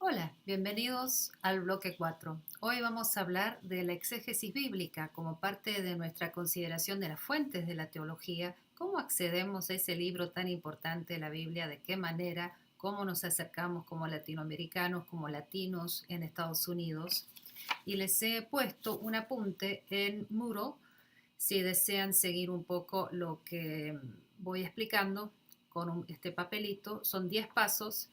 Hola, bienvenidos al bloque 4. Hoy vamos a hablar de la exégesis bíblica como parte de nuestra consideración de las fuentes de la teología, cómo accedemos a ese libro tan importante, la Biblia, de qué manera, cómo nos acercamos como latinoamericanos, como latinos en Estados Unidos. Y les he puesto un apunte en Moodle si desean seguir un poco lo que voy explicando con este papelito. Son 10 pasos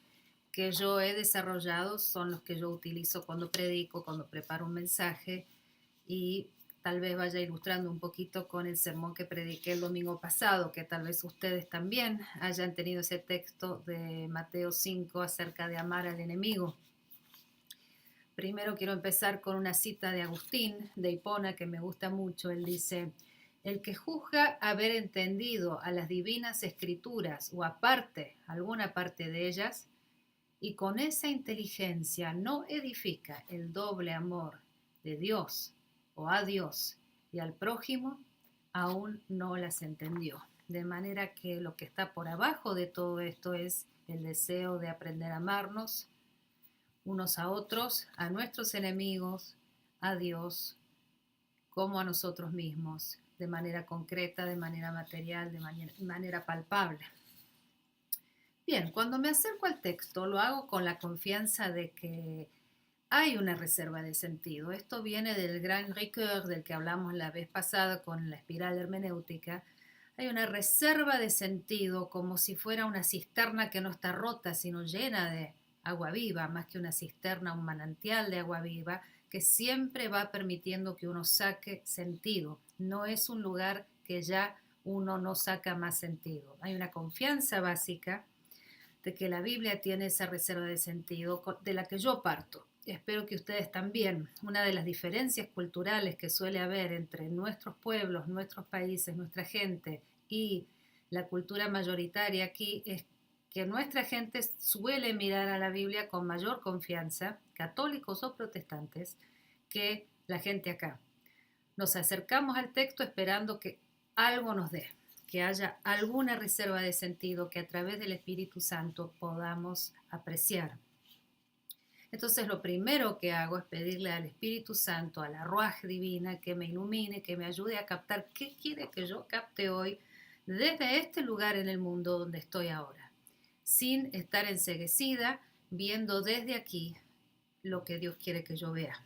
que yo he desarrollado, son los que yo utilizo cuando predico, cuando preparo un mensaje y tal vez vaya ilustrando un poquito con el sermón que prediqué el domingo pasado, que tal vez ustedes también hayan tenido ese texto de Mateo 5 acerca de amar al enemigo. Primero quiero empezar con una cita de Agustín de Hipona que me gusta mucho. Él dice: el que juzga haber entendido a las divinas escrituras o aparte alguna parte de ellas, y con esa inteligencia no edifica el doble amor de Dios o a Dios y al prójimo, aún no las entendió. De manera que lo que está por abajo de todo esto es el deseo de aprender a amarnos unos a otros, a nuestros enemigos, a Dios, como a nosotros mismos, de manera concreta, de manera material, de manera palpable. Bien, cuando me acerco al texto lo hago con la confianza de que hay una reserva de sentido. Esto viene del gran Ricoeur del que hablamos la vez pasada con la espiral hermenéutica. Hay una reserva de sentido como si fuera una cisterna que no está rota, sino llena de agua viva, más que una cisterna, un manantial de agua viva, que siempre va permitiendo que uno saque sentido. No es un lugar que ya uno no saca más sentido. Hay una confianza básica de que la Biblia tiene esa reserva de sentido de la que yo parto. Espero que ustedes también. Una de las diferencias culturales que suele haber entre nuestros pueblos, nuestros países, nuestra gente y la cultura mayoritaria aquí es que nuestra gente suele mirar a la Biblia con mayor confianza, católicos o protestantes, que la gente acá. Nos acercamos al texto esperando que algo nos dé, que haya alguna reserva de sentido que a través del Espíritu Santo podamos apreciar. Entonces lo primero que hago es pedirle al Espíritu Santo, a la Ruaj divina, que me ilumine, que me ayude a captar qué quiere que yo capte hoy desde este lugar en el mundo donde estoy ahora, sin estar enceguecida, viendo desde aquí lo que Dios quiere que yo vea.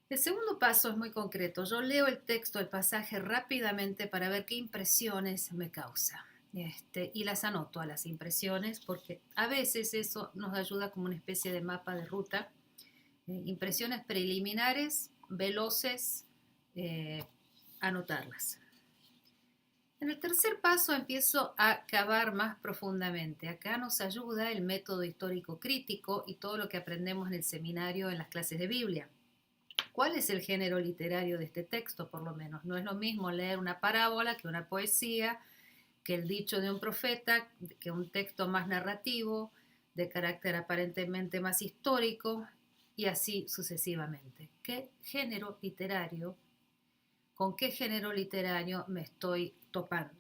El segundo paso es muy concreto. Yo leo el texto, el pasaje rápidamente para ver qué impresiones me causa. Y las anoto a las impresiones porque a veces eso nos ayuda como una especie de mapa de ruta. Impresiones preliminares, veloces, eh, anotarlas. En el tercer paso empiezo a cavar más profundamente. Acá nos ayuda el método histórico crítico y todo lo que aprendemos en el seminario en las clases de Biblia. ¿Cuál es el género literario de este texto, por lo menos? No es lo mismo leer una parábola que una poesía, que el dicho de un profeta, que un texto más narrativo, de carácter aparentemente más histórico, y así sucesivamente. ¿Qué género literario, con qué género literario me estoy topando?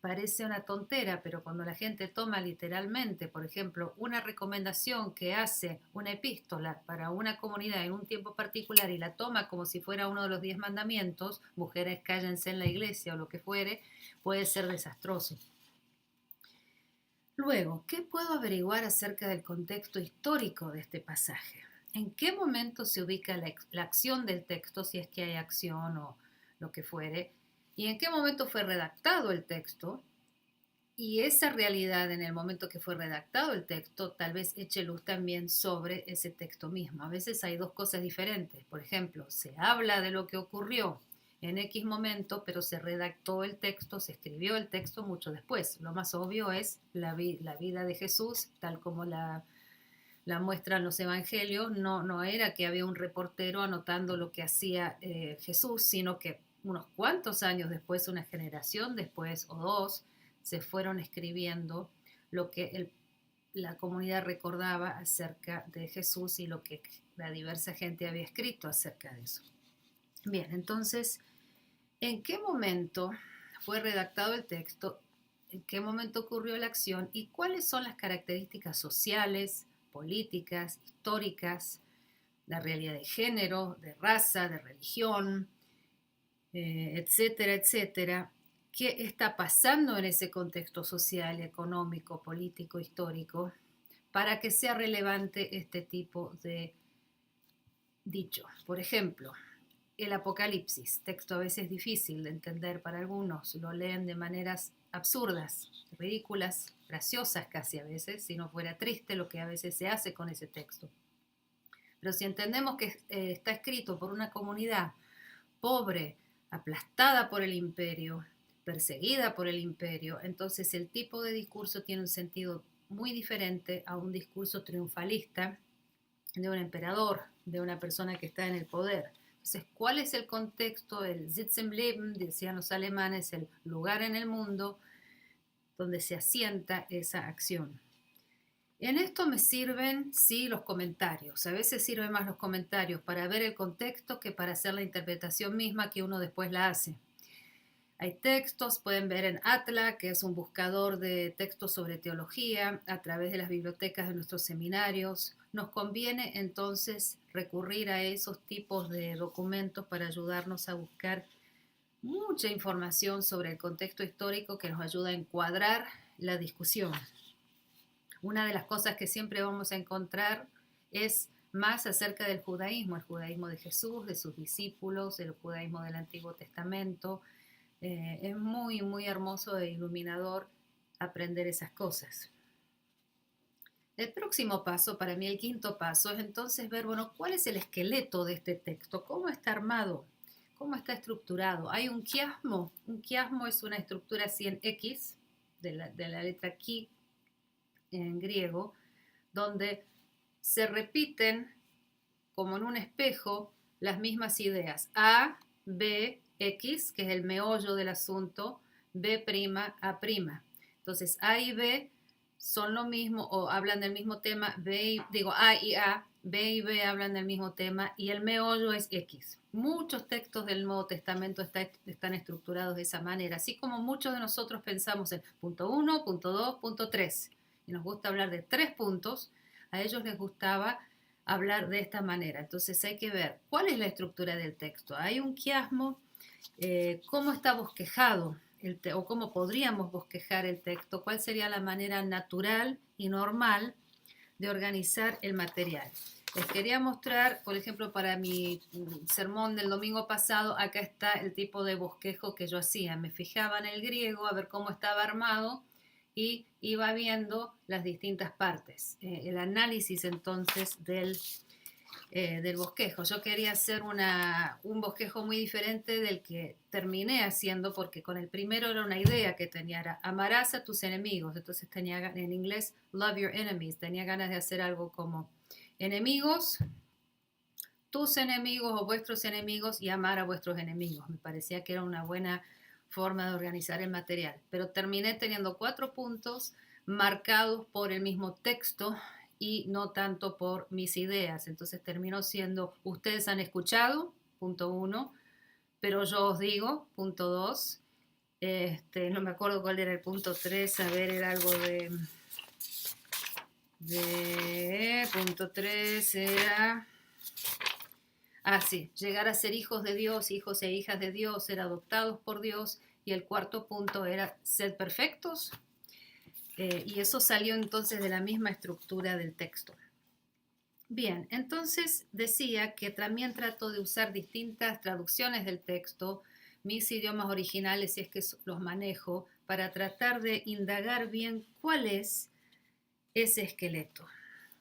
Parece una tontera, pero cuando la gente toma literalmente, por ejemplo, una recomendación que hace una epístola para una comunidad en un tiempo particular y la toma como si fuera uno de los 10 mandamientos, mujeres cállense en la iglesia o lo que fuere, puede ser desastroso. Luego, ¿qué puedo averiguar acerca del contexto histórico de este pasaje? ¿En qué momento se ubica la acción del texto, si es que hay acción o lo que fuere? ¿Y en qué momento fue redactado el texto? Y esa realidad en el momento que fue redactado el texto tal vez eche luz también sobre ese texto mismo. A veces hay dos cosas diferentes. Por ejemplo, se habla de lo que ocurrió en X momento, pero se redactó el texto, se escribió el texto mucho después. Lo más obvio es la vida de Jesús, tal como la muestran los evangelios. No era que había un reportero anotando lo que hacía Jesús, sino que unos cuantos años después, una generación después o dos, se fueron escribiendo lo que la comunidad recordaba acerca de Jesús y lo que la diversa gente había escrito acerca de eso. Bien, entonces, ¿en qué momento fue redactado el texto? ¿En qué momento ocurrió la acción? ¿Y cuáles son las características sociales, políticas, históricas, la realidad de género, de raza, de religión, etcétera, etcétera. ¿Qué está pasando en ese contexto social, económico, político, histórico, para que sea relevante este tipo de dicho? Por ejemplo, el Apocalipsis, texto a veces difícil de entender para algunos, lo leen de maneras absurdas, ridículas, graciosas casi a veces, si no fuera triste lo que a veces se hace con ese texto. Pero si entendemos que está escrito por una comunidad pobre, aplastada por el imperio, perseguida por el imperio, entonces el tipo de discurso tiene un sentido muy diferente a un discurso triunfalista de un emperador, de una persona que está en el poder. Entonces, ¿cuál es el contexto? El Sitz im Leben, decían los alemanes, el lugar en el mundo donde se asienta esa acción. En esto me sirven, sí, los comentarios. A veces sirven más los comentarios para ver el contexto que para hacer la interpretación misma que uno después la hace. Hay textos, pueden ver en Atla, que es un buscador de textos sobre teología, a través de las bibliotecas de nuestros seminarios. Nos conviene entonces recurrir a esos tipos de documentos para ayudarnos a buscar mucha información sobre el contexto histórico que nos ayuda a encuadrar la discusión. Una de las cosas que siempre vamos a encontrar es más acerca del judaísmo, el judaísmo de Jesús, de sus discípulos, el judaísmo del Antiguo Testamento. Es muy, muy hermoso e iluminador aprender esas cosas. El próximo paso, para mí el quinto paso, es entonces ver, bueno, ¿cuál es el esqueleto de este texto? ¿Cómo está armado? ¿Cómo está estructurado? Hay un quiasmo. Un quiasmo es una estructura así en X, de la letra ki en griego, donde se repiten como en un espejo las mismas ideas. A, B, X, que es el meollo del asunto, B', A'. Entonces, A y B son lo mismo o hablan del mismo tema, A y A, B y B hablan del mismo tema y el meollo es X. Muchos textos del Nuevo Testamento están estructurados de esa manera, así como muchos de nosotros pensamos en punto 1, punto 2, punto 3. Y nos gusta hablar de 3 puntos, a ellos les gustaba hablar de esta manera. Entonces hay que ver cuál es la estructura del texto. Hay un quiasmo, cómo está bosquejado o cómo podríamos bosquejar el texto, cuál sería la manera natural y normal de organizar el material. Les quería mostrar, por ejemplo, para mi sermón del domingo pasado, acá está el tipo de bosquejo que yo hacía. Me fijaba en el griego a ver cómo estaba armado y iba viendo las distintas partes. El análisis entonces del bosquejo. Yo quería hacer un bosquejo muy diferente del que terminé haciendo porque con el primero era una idea que tenía, era amarás a tus enemigos. Entonces tenía en inglés love your enemies. Tenía ganas de hacer algo como enemigos, tus enemigos o vuestros enemigos y amar a vuestros enemigos. Me parecía que era una buena forma de organizar el material. Pero terminé teniendo 4 puntos marcados por el mismo texto y no tanto por mis ideas. Entonces terminó siendo, ustedes han escuchado, punto 1, pero yo os digo, punto 2. No me acuerdo cuál era el punto 3, a ver, era algo de punto 3 era... sí, llegar a ser hijos de Dios, hijos e hijas de Dios, ser adoptados por Dios. Y el cuarto punto era ser perfectos. Y eso salió entonces de la misma estructura del texto. Bien, entonces decía que también trato de usar distintas traducciones del texto, mis idiomas originales, si es que los manejo, para tratar de indagar bien cuál es ese esqueleto.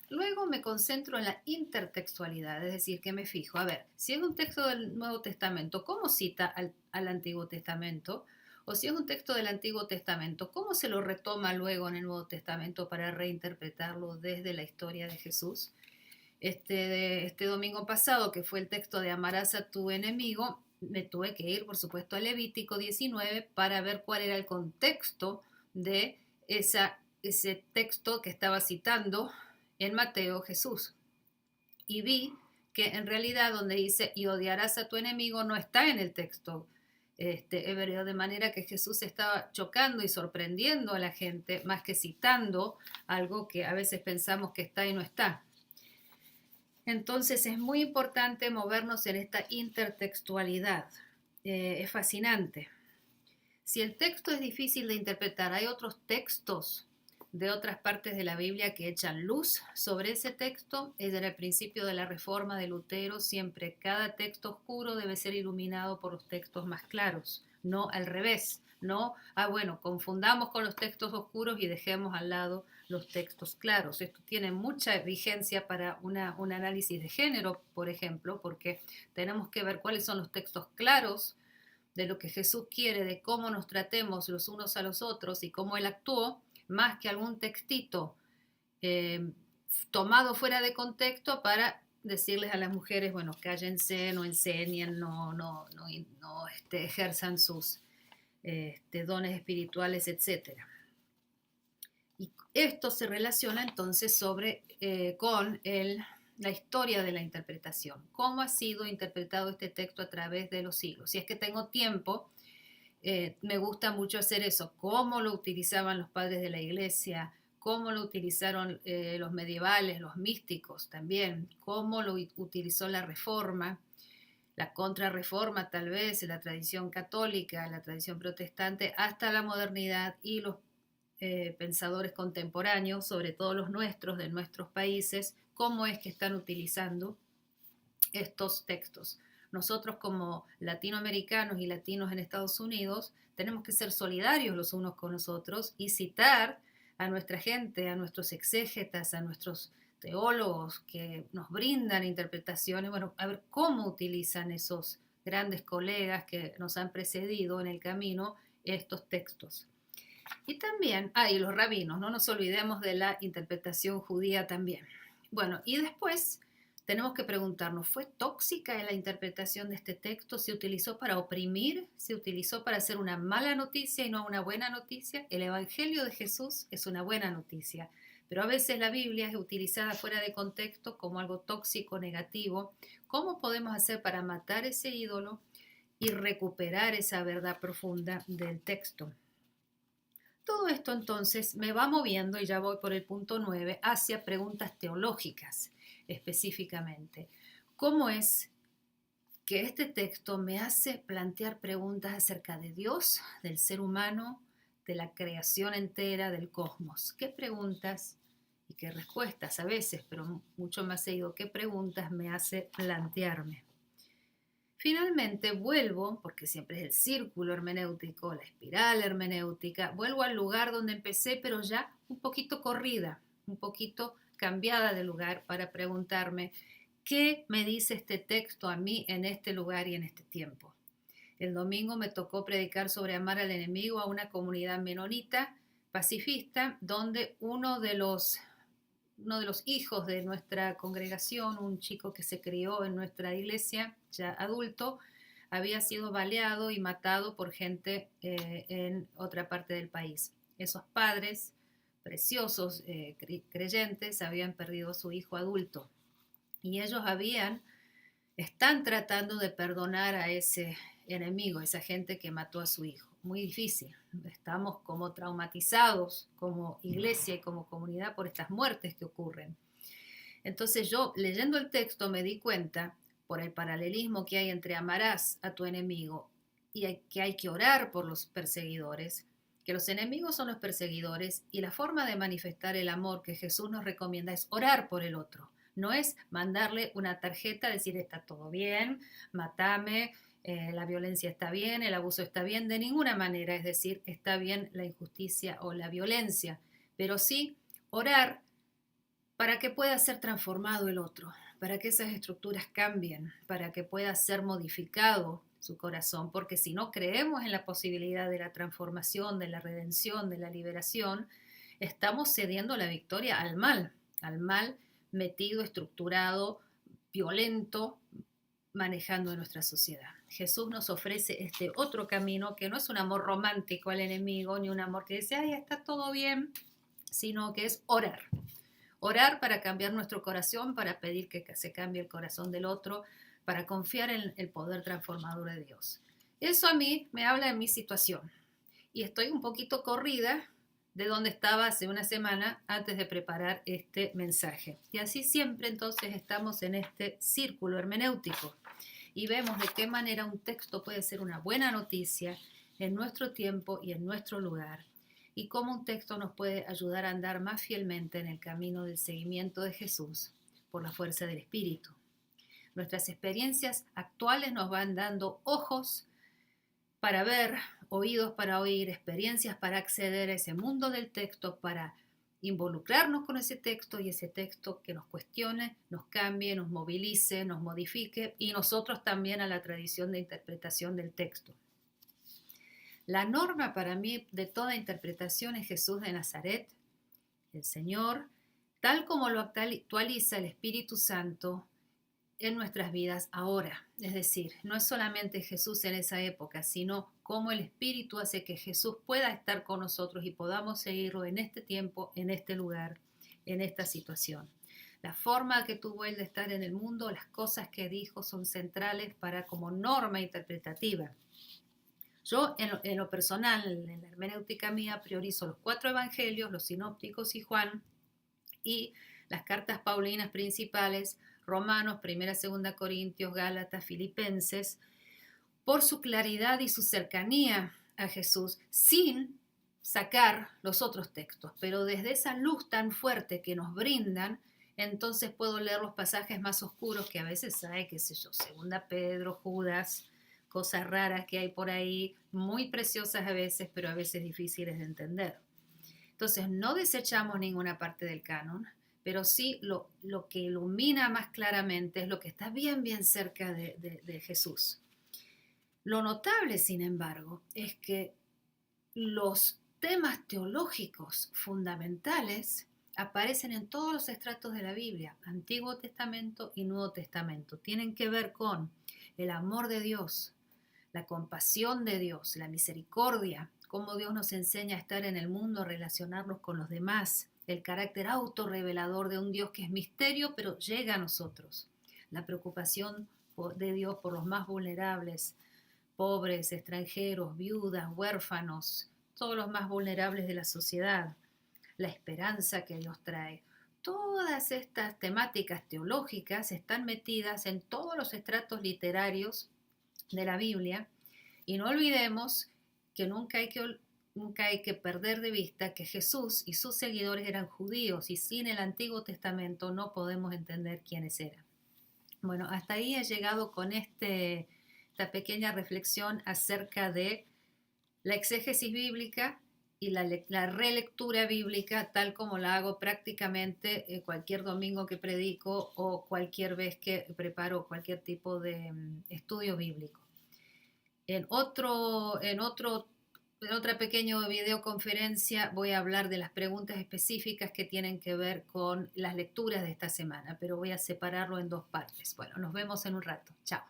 Luego me concentro en la intertextualidad, es decir, que me fijo, a ver, si es un texto del Nuevo Testamento, ¿cómo cita al Antiguo Testamento? O si es un texto del Antiguo Testamento, ¿cómo se lo retoma luego en el Nuevo Testamento para reinterpretarlo desde la historia de Jesús? Este domingo pasado, que fue el texto de amarás a tu enemigo, me tuve que ir, por supuesto, a Levítico 19 para ver cuál era el contexto de ese texto que estaba citando en Mateo Jesús. Y vi que en realidad donde dice y odiarás a tu enemigo no está en el texto hebreo, de manera que Jesús estaba chocando y sorprendiendo a la gente, más que citando algo que a veces pensamos que está y no está. Entonces es muy importante movernos en esta intertextualidad. Es fascinante. Si el texto es difícil de interpretar, hay otros textos de otras partes de la Biblia que echan luz sobre ese texto. Es el principio de la Reforma de Lutero. Siempre cada texto oscuro debe ser iluminado por los textos más claros, no al revés. No, confundamos con los textos oscuros y dejemos al lado los textos claros. Esto tiene mucha vigencia para un análisis de género, por ejemplo, porque tenemos que ver cuáles son los textos claros de lo que Jesús quiere, de cómo nos tratemos los unos a los otros y cómo Él actuó, más que algún textito tomado fuera de contexto para decirles a las mujeres, bueno, cállense, no enseñen, no ejerzan sus dones espirituales, etc. Y esto se relaciona entonces con la historia de la interpretación. ¿Cómo ha sido interpretado este texto a través de los siglos? Si es que tengo tiempo, me gusta mucho hacer eso. ¿Cómo lo utilizaban los padres de la iglesia? ¿Cómo lo utilizaron los medievales, los místicos también? ¿Cómo lo utilizó la Reforma? La contrarreforma tal vez, la tradición católica, la tradición protestante, hasta la modernidad y los pensadores contemporáneos, sobre todo los nuestros, de nuestros países, cómo es que están utilizando estos textos. Nosotros como latinoamericanos y latinos en Estados Unidos tenemos que ser solidarios los unos con los otros y citar a nuestra gente, a nuestros exégetas, a nuestros teólogos que nos brindan interpretaciones, bueno, a ver cómo utilizan esos grandes colegas que nos han precedido en el camino estos textos. Y también, y los rabinos, no nos olvidemos de la interpretación judía también. Bueno, y después tenemos que preguntarnos, ¿fue tóxica la interpretación de este texto? ¿Se utilizó para oprimir? ¿Se utilizó para hacer una mala noticia y no una buena noticia? El Evangelio de Jesús es una buena noticia, pero a veces la Biblia es utilizada fuera de contexto como algo tóxico, negativo. ¿Cómo podemos hacer para matar ese ídolo y recuperar esa verdad profunda del texto? Todo esto entonces me va moviendo, y ya voy por el punto 9, hacia preguntas teológicas específicamente. ¿Cómo es que este texto me hace plantear preguntas acerca de Dios, del ser humano, de la creación entera, del cosmos? ¿Qué preguntas y qué respuestas a veces, pero mucho más seguido, qué preguntas me hace plantearme? Finalmente vuelvo, porque siempre es el círculo hermenéutico, la espiral hermenéutica, vuelvo al lugar donde empecé, pero ya un poquito corrida, un poquito cambiada de lugar para preguntarme, ¿qué me dice este texto a mí en este lugar y en este tiempo? El domingo me tocó predicar sobre amar al enemigo a una comunidad menonita, pacifista, donde uno de los hijos de nuestra congregación, un chico que se crió en nuestra iglesia, ya adulto, había sido baleado y matado por gente en otra parte del país. Esos padres preciosos, creyentes, habían perdido a su hijo adulto y ellos están tratando de perdonar a ese enemigo, esa gente que mató a su hijo. Muy difícil. Estamos como traumatizados como iglesia y como comunidad por estas muertes que ocurren. Entonces yo, leyendo el texto, me di cuenta, por el paralelismo que hay entre amarás a tu enemigo y que hay que orar por los perseguidores, que los enemigos son los perseguidores y la forma de manifestar el amor que Jesús nos recomienda es orar por el otro. No es mandarle una tarjeta, decir está todo bien, matame, la violencia está bien, el abuso está bien, de ninguna manera, es decir, está bien la injusticia o la violencia, pero sí orar para que pueda ser transformado el otro, para que esas estructuras cambien, para que pueda ser modificado su corazón, porque si no creemos en la posibilidad de la transformación, de la redención, de la liberación, estamos cediendo la victoria al mal metido, estructurado, violento, manejando nuestra sociedad. Jesús nos ofrece este otro camino que no es un amor romántico al enemigo, ni un amor que dice, ay, está todo bien, sino que es orar. Orar para cambiar nuestro corazón, para pedir que se cambie el corazón del otro, para confiar en el poder transformador de Dios. Eso a mí me habla de mi situación y estoy un poquito corrida de donde estaba hace una semana antes de preparar este mensaje. Y así siempre entonces estamos en este círculo hermenéutico y vemos de qué manera un texto puede ser una buena noticia en nuestro tiempo y en nuestro lugar, y cómo un texto nos puede ayudar a andar más fielmente en el camino del seguimiento de Jesús por la fuerza del Espíritu. Nuestras experiencias actuales nos van dando ojos para ver, oídos para oír, experiencias para acceder a ese mundo del texto, para involucrarnos con ese texto y ese texto que nos cuestione, nos cambie, nos movilice, nos modifique y nosotros también a la tradición de interpretación del texto. La norma para mí de toda interpretación es Jesús de Nazaret, el Señor, tal como lo actualiza el Espíritu Santo en nuestras vidas ahora. Es decir, no es solamente Jesús en esa época, sino cómo el Espíritu hace que Jesús pueda estar con nosotros y podamos seguirlo en este tiempo, en este lugar, en esta situación. La forma que tuvo él de estar en el mundo, las cosas que dijo son centrales para como norma interpretativa. Yo en lo personal, en la hermenéutica mía, priorizo los 4 evangelios, los sinópticos y Juan, y las cartas paulinas principales, Romanos, Primera, Segunda Corintios, Gálatas, Filipenses, por su claridad y su cercanía a Jesús, sin sacar los otros textos, pero desde esa luz tan fuerte que nos brindan, entonces puedo leer los pasajes más oscuros que a veces hay, qué sé yo, Segunda Pedro, Judas, cosas raras que hay por ahí, muy preciosas a veces, pero a veces difíciles de entender. Entonces, no desechamos ninguna parte del canon, pero sí lo que ilumina más claramente es lo que está bien, bien cerca de Jesús. Lo notable, sin embargo, es que los temas teológicos fundamentales aparecen en todos los estratos de la Biblia, Antiguo Testamento y Nuevo Testamento. Tienen que ver con el amor de Dios, la compasión de Dios, la misericordia, cómo Dios nos enseña a estar en el mundo, a relacionarnos con los demás, el carácter autorrevelador de un Dios que es misterio, pero llega a nosotros, la preocupación de Dios por los más vulnerables, pobres, extranjeros, viudas, huérfanos, todos los más vulnerables de la sociedad, la esperanza que Dios trae. Todas estas temáticas teológicas están metidas en todos los estratos literarios de la Biblia, y no olvidemos que nunca hay que perder de vista que Jesús y sus seguidores eran judíos y sin el Antiguo Testamento no podemos entender quiénes eran. Bueno, hasta ahí he llegado con esta pequeña reflexión acerca de la exégesis bíblica y la relectura bíblica tal como la hago prácticamente cualquier domingo que predico o cualquier vez que preparo cualquier tipo de estudio bíblico. En otra pequeña videoconferencia voy a hablar de las preguntas específicas que tienen que ver con las lecturas de esta semana, pero voy a separarlo en 2 partes. Bueno, nos vemos en un rato. Chao.